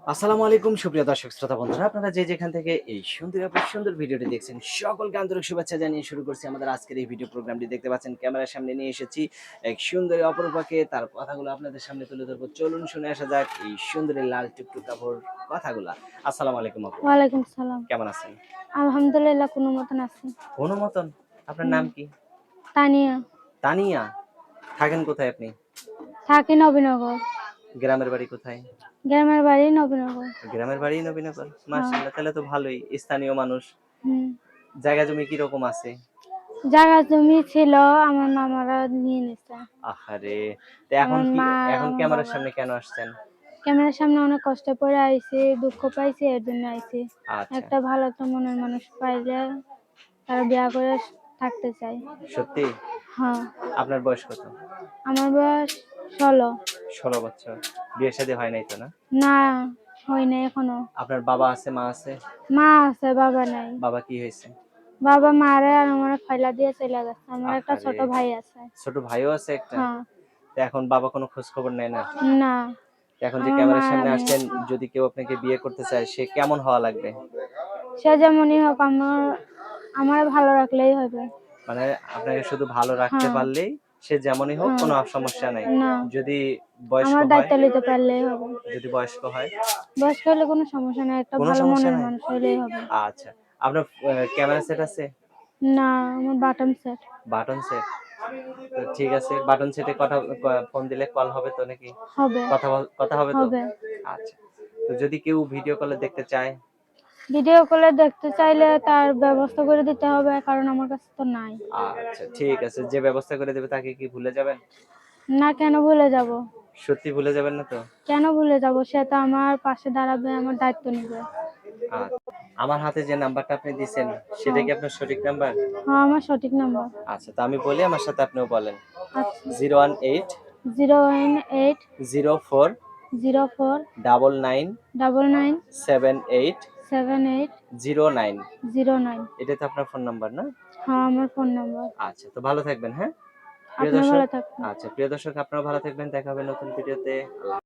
আসসালামু আলাইকুম সুপ্রিয় দর্শক শ্রোতা বন্ধুরা, আপনারা যে যেখান থেকে এই সুন্দর ভিডিওটি দেখছেন সকলকে আন্তরিক শুভেচ্ছা জানিয়ে শুরু করছি আমাদের আজকের এই ভিডিও প্রোগ্রামটি। দেখতে পাচ্ছেন ক্যামেরার সামনে নিয়ে এসেছি এক সুন্দরী অপরূপাকে, তার কথাগুলো আপনাদের সামনে তুলে ধরবো। চলুন শুনে আসা যাক এই সুন্দরী লাল টুকটুক কাপড় কথাগুলা। আসসালামু আলাইকুম আপু, ওয়ালাইকুম সালাম। কেমন আছেন? আলহামদুলিল্লাহ কোনো মতন আছি। কোনো মতন? আপনার হুম, নাম কি? তানিয়া। তানিয়া। থাকেন কোথায় আপনি? থাকি নবীনগর। গ্রামের বাড়ি কোথায়? গ্রামের বাড়ি নবীনগর। গ্রামের বাড়ি নবীনগর। হ্যাঁ। মাশাআল্লাহ, তাহলে তো ভালোই, স্থানীয় মানুষ। হুম। জায়গা জমি কি রকম আছে? জায়গা জমি ছিল, আমার মামারা নিয়ে নিছে। আহারে! তো এখন আমার কি, মা আর এখন আমার ক্যামেরার বাবা। সামনে কেন আসছেন? ক্যামেরার সামনে অনেক কষ্ট করে আইছি, দুঃখ পাইছি, এর জন্য আইছি। আচ্ছা, একটা ভালো একটা মনের মানুষ পাইলে তারা বিয়া করে থাকতে চায়। সত্যি? হ্যাঁ। আপনার বয়স কত? আমার বয়স 16। ১৬ বছর। বিয়ে শাদী হয় নাই তো না? না, হয় নাই এখনো। আপনার বাবা আছে, মা আছে? মা আছে, বাবা নাই। বাবা কি হয়েছে? বাবা মারে আর আমার ফাইলা দিয়ে চলে গেছে। আমার একটা আহারে! ছোট ভাই আছে। ছোট ভাইও আছে একটা? হ্যাঁ। তো এখন বাবা কোনো খোঁজ খবর নেয় না? না, তো এখন যে আমার মা ক্যামেরার আর সামনে আমি আসছেন, আছি। যদি কেউ আপনাকে বিয়ে করতে চায় সে কেমন হওয়া লাগবে? সে যেমনই হোক, আমার ভালো রাখলেই হবে। মানে আপনাকে শুধু ভালো রাখতে হ্যাঁ, পারলেই, সে যেমনই হোক হ্যাঁ। কোনো সমস্যা নাই। না, যদি বয়স্ক আমার হয়? দায়িত্ব নিতে পারলেই হবে। যদি বয়স্ক হয়? বয়স্ক হলে কোনো সমস্যা নাই, একটা কোনো ভালো সমস্যা মনের নাই? মানুষ হলেই হবে। আচ্ছা। আপনার ক্যামেরা সেট আছে? না, আমার বাটন সেট। Button set? তো ঠিক আছে। বাটন সেটে ফোন দিলে কল হবে তো নাকি? হবে, কথা হবে তো? হবে। আচ্ছা। তো যদি কেউ ভিডিও কলে দেখতে চায়? ভিডিও কলে দেখতে চাইলে তার ব্যবস্থা করে দিতে হবে, কারণ আমার কাছে তো নাই। আচ্ছা, ঠিক আছে। যে ব্যবস্থা করে দেবে তাকে কি ভুলে যাবেন? না, কেন ভুলে যাব? সত্যি ভুলে যাবেন না তো? কেন ভুলে যাব? সে তো আমার পাশে দাঁড়াবে, আমার দায়িত্ব নিবে। আচ্ছা। আমার হাতে যে নাম্বারটা আপনি দিছেন সেটা হ্যাঁ, কি আপনার সঠিক নাম্বার? হ্যাঁ, আমার সঠিক নাম্বার। আচ্ছা, তো আমি বলি, আমার সাথে আপনিও বলেন। আচ্ছা। 018 018 04 04 99 99 78 78 09। 09। এটা তো আপনার ফোন নাম্বার না? হ্যাঁ, আমার ফোন নাম্বার। আচ্ছা, তো ভালো থাকবেন, হ্যাঁ? প্রিয় আপনি দর্শক, ভালো থাকবেন। আচ্ছা প্রিয় দর্শক, আপনারাও ভালো থাকবেন। দেখা হবে নতুন ভিডিওতে।